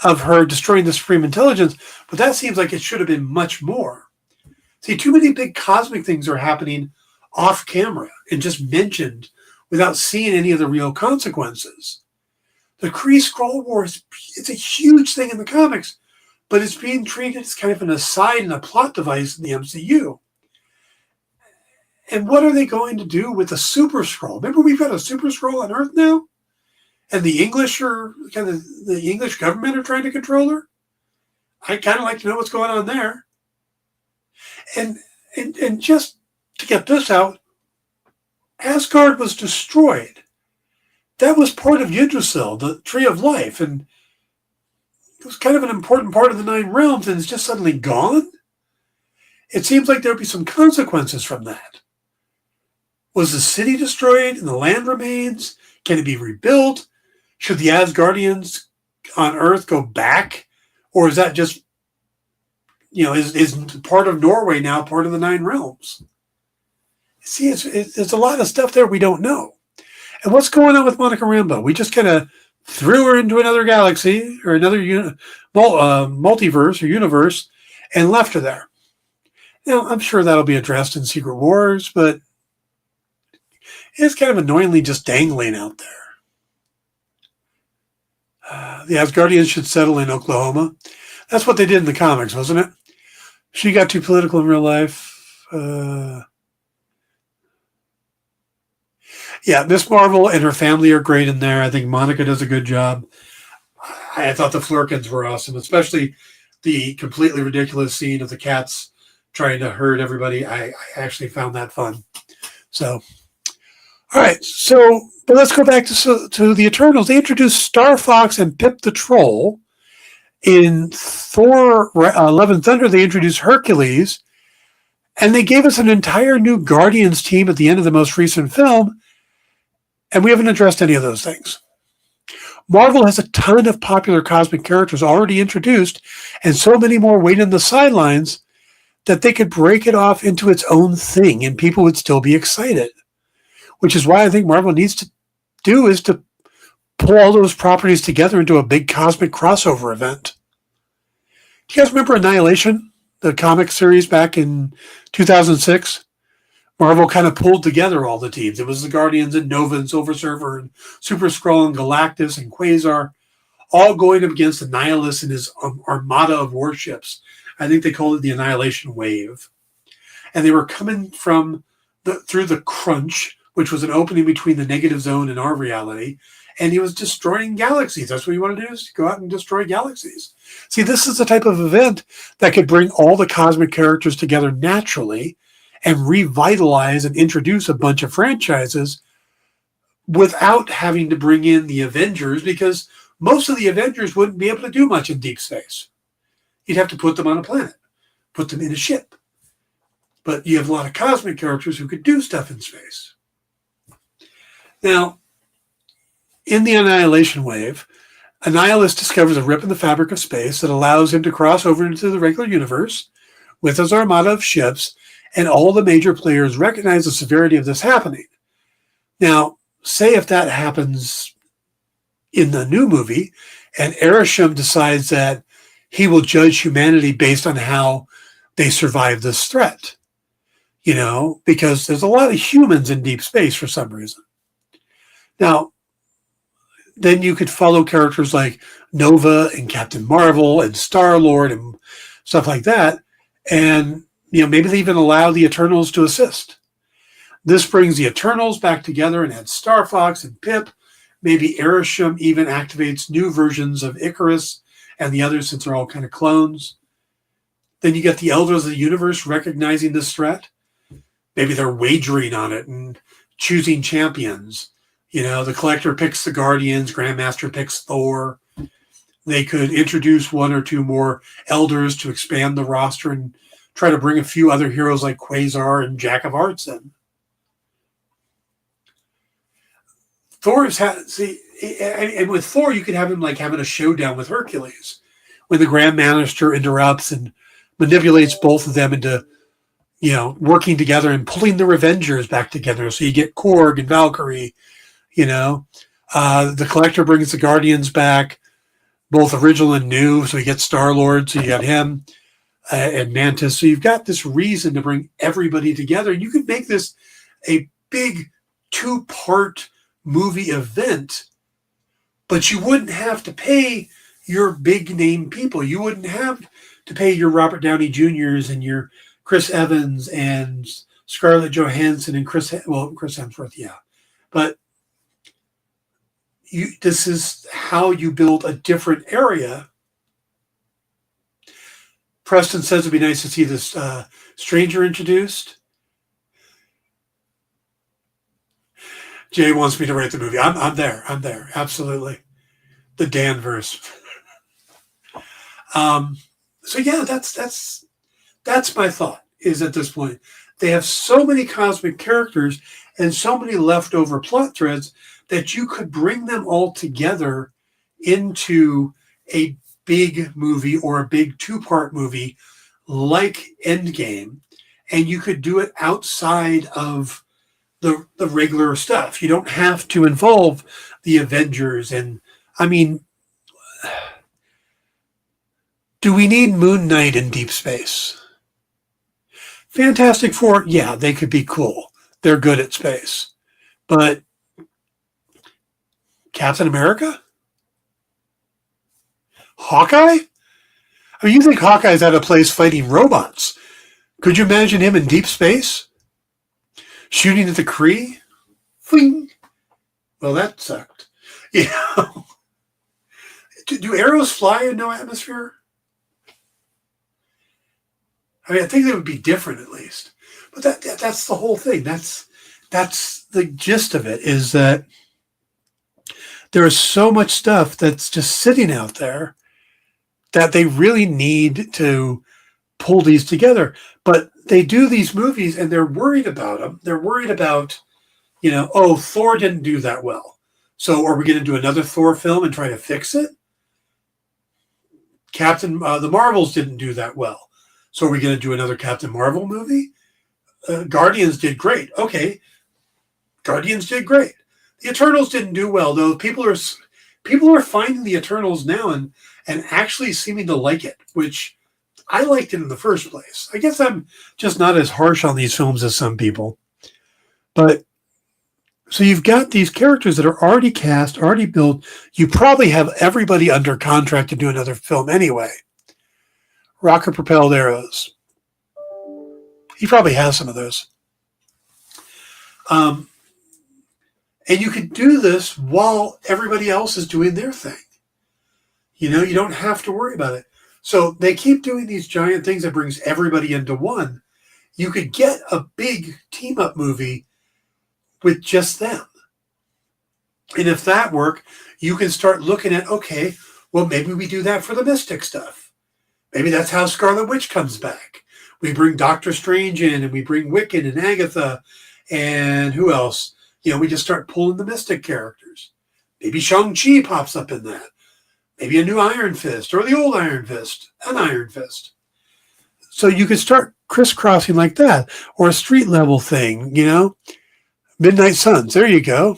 of her destroying the Supreme Intelligence, but that seems like it should have been much more. See, too many big cosmic things are happening off camera and just mentioned without seeing any of the real consequences. The Kree Skrull War it's a huge thing in the comics, but it's being treated as kind of an aside and a plot device in the MCU. And what are they going to do with the Super Skrull? Remember, we've got a Super Skrull on Earth now? And the English the English government are trying to control her? I'd kind of like to know what's going on there. And just to get this out, Asgard was destroyed. That was part of Yggdrasil, the Tree of Life, and it was kind of an important part of the Nine Realms, and it's just suddenly gone? It seems like there would be some consequences from that. Was the city destroyed and the land remains? Can it be rebuilt? Should the Asgardians on Earth go back? Or is that just, is part of Norway now part of the Nine Realms? See, it's a lot of stuff there we don't know. And what's going on with Monica Rambeau? We just kind of threw her into another galaxy or another multiverse or universe and left her there. Now, I'm sure that'll be addressed in Secret Wars, but it's kind of annoyingly just dangling out there. The Asgardians should settle in Oklahoma. That's what they did in the comics, wasn't it? She got too political in real life. Yeah, Miss Marvel and her family are great in there. I think Monica does a good job. I thought the Flurkins were awesome, especially the completely ridiculous scene of the cats trying to herd everybody. I actually found that fun. So, all right. So, but let's go back to the Eternals. They introduced Star Fox and Pip the Troll. In Thor Love and Thunder, they introduced Hercules. And they gave us an entire new Guardians team at the end of the most recent film. And we haven't addressed any of those things. Marvel has a ton of popular cosmic characters already introduced, and so many more wait in the sidelines that they could break it off into its own thing and people would still be excited. Which is why I think Marvel needs to do is to pull all those properties together into a big cosmic crossover event. Do you guys remember Annihilation, the comic series back in 2006? Marvel kind of pulled together all the teams. It was the Guardians and Nova and Silver Surfer and Super Skrull and Galactus and Quasar, all going up against Annihilus and his armada of warships. I think they called it the Annihilation Wave. And they were coming from through the Crunch, which was an opening between the negative zone and our reality. And he was destroying galaxies. That's what you want to do, is go out and destroy galaxies. See, this is the type of event that could bring all the cosmic characters together naturally and revitalize and introduce a bunch of franchises without having to bring in the Avengers, because most of the Avengers wouldn't be able to do much in deep space. You'd have to put them on a planet, put them in a ship. But you have a lot of cosmic characters who could do stuff in space. Now, in the Annihilation Wave, Annihilus discovers a rip in the fabric of space that allows him to cross over into the regular universe with his armada of ships, and all the major players recognize the severity of this happening. Now, say if that happens in the new movie, and Erisham decides that he will judge humanity based on how they survive this threat, because there's a lot of humans in deep space for some reason. Now, then you could follow characters like Nova and Captain Marvel and Star-Lord and stuff like that, and maybe they even allow the Eternals to assist. This brings the Eternals back together and adds Star Fox and Pip. Maybe Erisham even activates new versions of Icarus and the others, since they're all kind of clones. Then you get the Elders of the Universe recognizing this threat. Maybe they're wagering on it and choosing champions. The Collector picks the Guardians, Grandmaster picks Thor. They could introduce one or two more Elders to expand the roster and try to bring a few other heroes like Quasar and Jack of Hearts in. And with Thor, you could have him like having a showdown with Hercules, when the Grand Master interrupts and manipulates both of them into, working together and pulling the Revengers back together. So you get Korg and Valkyrie, the Collector brings the Guardians back, both original and new. So you get Star-Lord, so you got him. And Mantis. So you've got this reason to bring everybody together. You could make this a big 2-part movie event, but you wouldn't have to pay your big name people. You wouldn't have to pay your Robert Downey Jr.'s and your Chris Evans and Scarlett Johansson and Chris Hemsworth, yeah. But this is how you build a different area. Preston says it'd be nice to see this stranger introduced. Jay wants me to write the movie. I'm there. Absolutely. The Danverse. So yeah, that's my thought, is at this point. They have so many cosmic characters and so many leftover plot threads that you could bring them all together into a big movie or a big 2-part movie like Endgame, and you could do it outside of the regular stuff. You don't have to involve the Avengers. And do we need Moon Knight in deep space? Fantastic Four, yeah, they could be cool. They're good at space. But Captain America? Hawkeye? You think Hawkeye's out of place fighting robots. Could you imagine him in deep space? Shooting at the Kree? Fling. Well, that sucked. Do arrows fly in no atmosphere? I mean, I think they would be different at least. But that's the whole thing. That's the gist of it, is that there is so much stuff that's just sitting out there that they really need to pull these together. But they do these movies and they're worried about them. They're worried about, oh, Thor didn't do that well. So are we going to do another Thor film and try to fix it? The Marvels didn't do that well. So are we going to do another Captain Marvel movie? Guardians did great. Okay. Guardians did great. The Eternals didn't do well, though. People are finding the Eternals now and actually seeming to like it, which I liked it in the first place. I guess I'm just not as harsh on these films as some people. But so you've got these characters that are already cast, already built. You probably have everybody under contract to do another film anyway. Rocket propelled arrows. He probably has some of those. And you could do this while everybody else is doing their thing. You don't have to worry about it. So they keep doing these giant things that brings everybody into one. You could get a big team-up movie with just them. And if that work, you can start looking at, okay, well, maybe we do that for the Mystic stuff. Maybe that's how Scarlet Witch comes back. We bring Doctor Strange in, and we bring Wiccan and Agatha, and who else? We just start pulling the Mystic characters. Maybe Shang-Chi pops up in that. Maybe a new Iron Fist, or the old Iron Fist, an Iron Fist. So you could start crisscrossing like that, or a street level thing, Midnight Suns, there you go.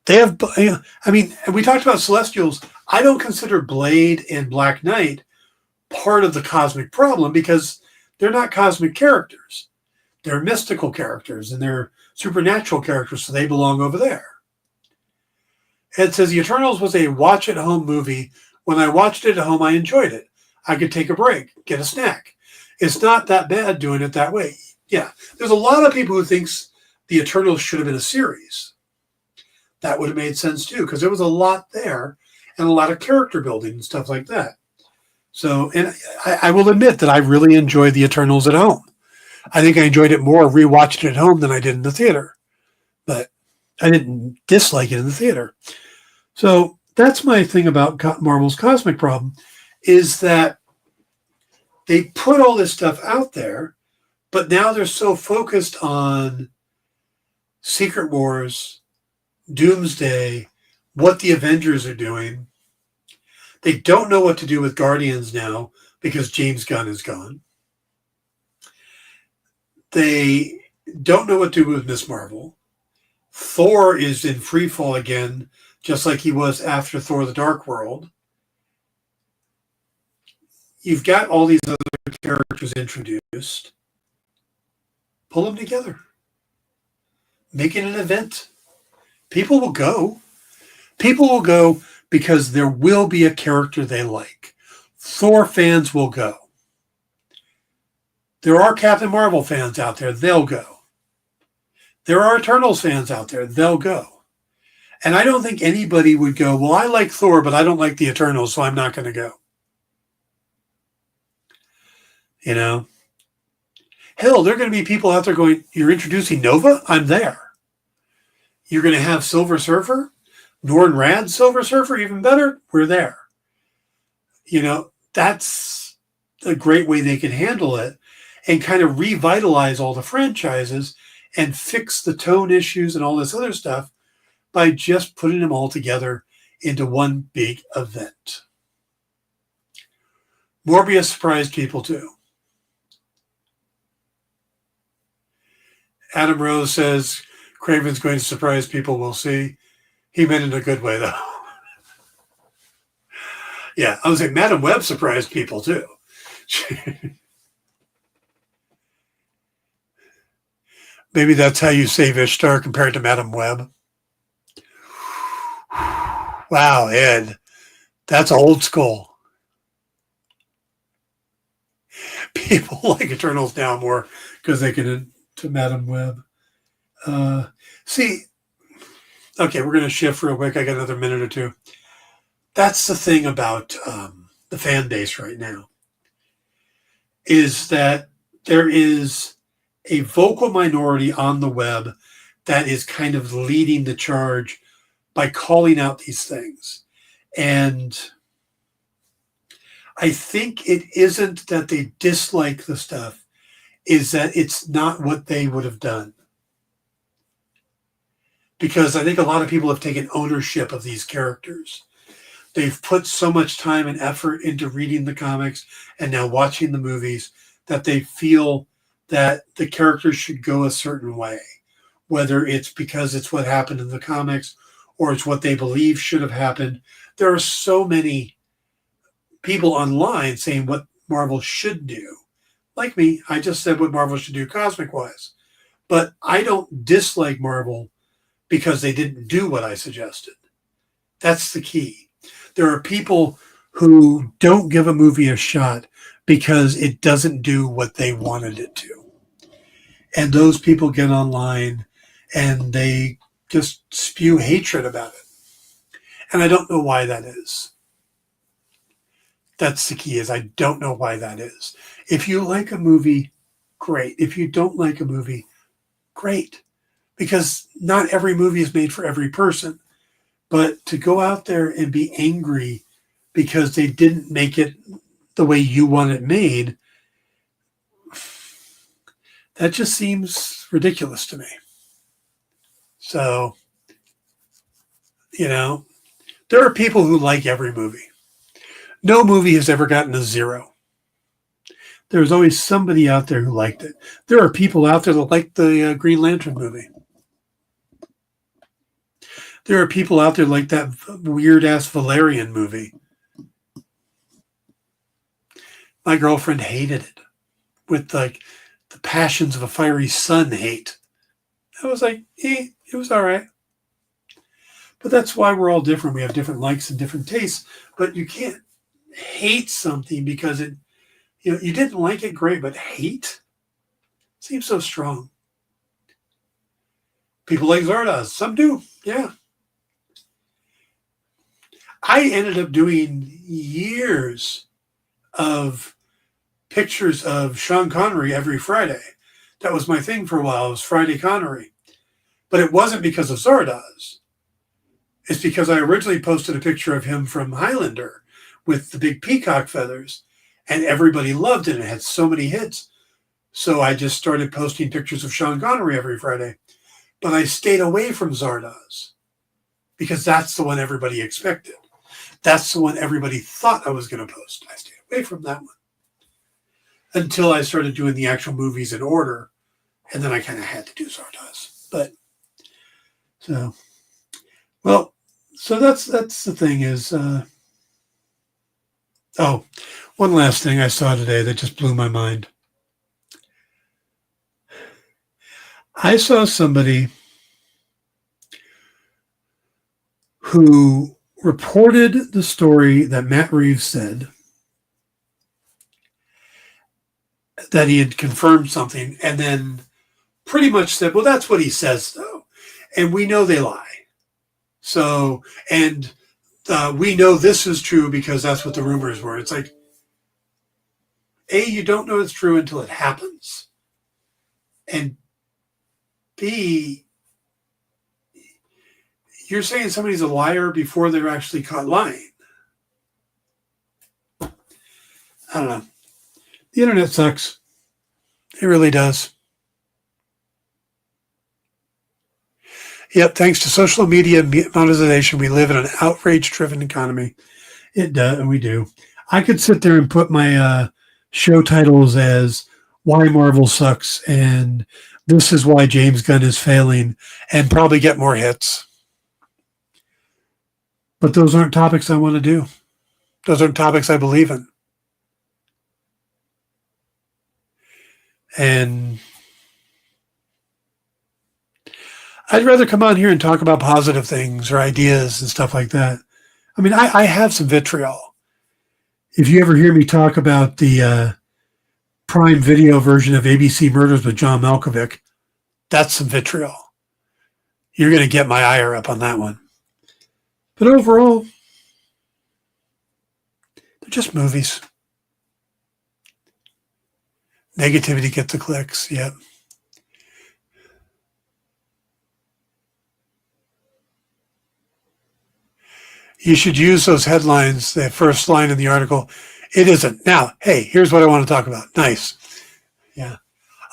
They have, we talked about Celestials. I don't consider Blade and Black Knight part of the cosmic problem because they're not cosmic characters. They're mystical characters and they're supernatural characters, so they belong over there. It says The Eternals was a watch-at-home movie. When I watched it at home, I enjoyed it. I could take a break, get a snack. It's not that bad doing it that way. Yeah, there's a lot of people who thinks The Eternals should have been a series. That would have made sense too, because there was a lot there and a lot of character building and stuff like that. So, and I will admit that I really enjoyed The Eternals at home. I think I enjoyed it more rewatching it at home than I did in the theater. But I didn't dislike it in the theater. So that's my thing about Marvel's cosmic problem, is that they put all this stuff out there, but now they're so focused on Secret Wars, Doomsday, what the Avengers are doing. They don't know what to do with Guardians now because James Gunn is gone. They don't know what to do with Miss Marvel. Thor is in free fall again, just like he was after Thor: The Dark World. You've got all these other characters introduced. Pull them together. Make it an event. People will go. People will go because there will be a character they like. Thor fans will go. There are Captain Marvel fans out there. They'll go. There are Eternals fans out there. They'll go. And I don't think anybody would go, well, I like Thor, but I don't like the Eternals, so I'm not going to go. Hell, there are going to be people out there going, you're introducing Nova? I'm there. You're going to have Silver Surfer? Norrin Radd's Silver Surfer, even better? We're there. That's a great way they can handle it and kind of revitalize all the franchises and fix the tone issues and all this other stuff by just putting them all together into one big event. Morbius surprised people too. Adam Rose says Craven's going to surprise people. We'll see. He meant it in a good way, though. Yeah, I was saying Madam Web surprised people too. Maybe that's how you save Ishtar compared to Madam Web. Wow, Ed, that's old school. People like Eternals now more because they get into Madam Web. Okay, we're going to shift real quick. I got another minute or two. That's the thing about the fan base right now. is that there is a vocal minority on the web that is kind of leading the charge by calling out these things. And I think it isn't that they dislike the stuff, is that it's not what they would have done. Because I think a lot of people have taken ownership of these characters. They've put so much time and effort into reading the comics and now watching the movies that they feel that the characters should go a certain way, whether it's because it's what happened in the comics or it's what they believe should have happened. There are so many people online saying what Marvel should do. Like me, I just said what Marvel should do cosmic-wise. But I don't dislike Marvel because they didn't do what I suggested. That's the key. There are people who don't give a movie a shot because it doesn't do what they wanted it to. And those people get online and they just spew hatred about it. And I don't know why that is. That's the key, is I don't know why that is. If you like a movie, great. If you don't like a movie, great. Because not every movie is made for every person. But to go out there and be angry because they didn't make it the way you want it made, that just seems ridiculous to me. So, there are people who like every movie. No movie has ever gotten a 0. There's always somebody out there who liked it. There are people out there that like the Green Lantern movie. There are people out there like that weird-ass Valerian movie. My girlfriend hated it with the passions of a fiery sun hate. I was like, it was all right. But that's why we're all different. We have different likes and different tastes. But you can't hate something because you didn't like it, great, but hate seems so strong. People like Zardoz. Some do, yeah. I ended up doing years of pictures of Sean Connery every Friday. That was my thing for a while. It was Friday Connery. But it wasn't because of Zardoz. It's because I originally posted a picture of him from Highlander with the big peacock feathers, and everybody loved it. It had so many hits. So I just started posting pictures of Sean Connery every Friday. But I stayed away from Zardoz because that's the one everybody expected. That's the one everybody thought I was going to post. I stayed away from that one until I started doing the actual movies in order. And then I kind of had to do Zardoz. So that's the thing is, one last thing I saw today that just blew my mind. I saw somebody who reported the story that Matt Reeves said, that he had confirmed something, and then pretty much said, well, that's what he says, though. And we know they lie. So, and we know this is true because that's what the rumors were. It's like, A, you don't know it's true until it happens. And B, you're saying somebody's a liar before they're actually caught lying. I don't know. The internet sucks. It really does. Yep, thanks to social media monetization, we live in an outrage-driven economy. It does, and we do. I could sit there and put my show titles as Why Marvel Sucks and This is Why James Gunn is Failing and probably get more hits. But those aren't topics I want to do. Those aren't topics I believe in. And I'd rather come on here and talk about positive things or ideas and stuff like that. I mean, I have some vitriol. If you ever hear me talk about the Prime Video version of ABC Murders with John Malkovich, that's some vitriol. You're going to get my ire up on that one. But overall, they're just movies. Negativity gets the clicks. Yep. You should use those headlines, the first line in the article. It isn't. Now, hey, here's what I want to talk about. Nice. Yeah.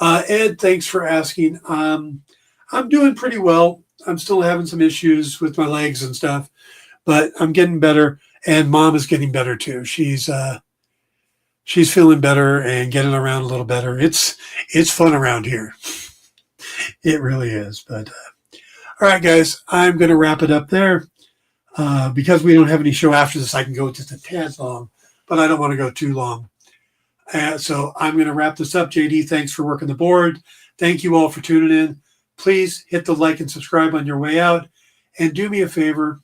Ed, thanks for asking. I'm doing pretty well. I'm still having some issues with my legs and stuff, but I'm getting better. And Mom is getting better too. She's feeling better and getting around a little better. It's fun around here. It really is. But all right, guys, I'm going to wrap it up there. Because we don't have any show after this, I can go just a tad long, but I don't want to go too long. So I'm going to wrap this up. JD, thanks for working the board. Thank you all for tuning in. Please hit the like and subscribe on your way out. And do me a favor,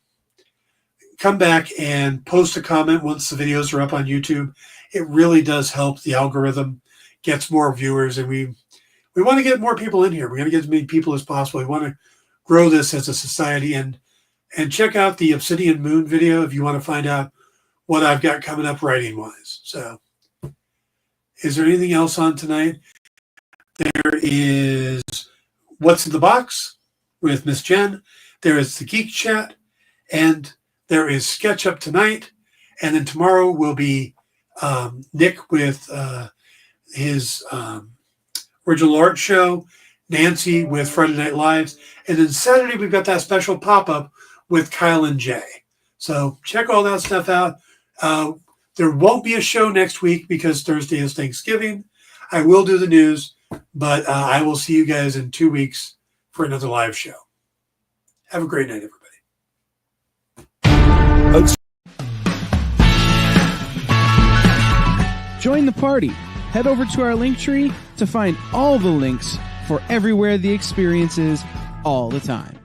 come back and post a comment once the videos are up on YouTube. It really does help. The algorithm gets more viewers, and we want to get more people in here. We're going to get as many people as possible. We want to grow this as a society. And check out the Obsidian Moon video if you want to find out what I've got coming up writing-wise. So, is there anything else on tonight? There is What's in the Box with Miss Jen. There is the Geek Chat. And there is Sketch Up tonight. And then tomorrow will be Nick with his original art show. Nancy with Friday Night Lives. And then Saturday, we've got that special pop-up with Kyle and Jay. So check all that stuff out. There won't be a show next week because Thursday is Thanksgiving. I will do the news, but I will see you guys in 2 weeks for another live show. Have a great night, everybody. Join the party. Head over to our link tree to find all the links for everywhere the experience is all the time.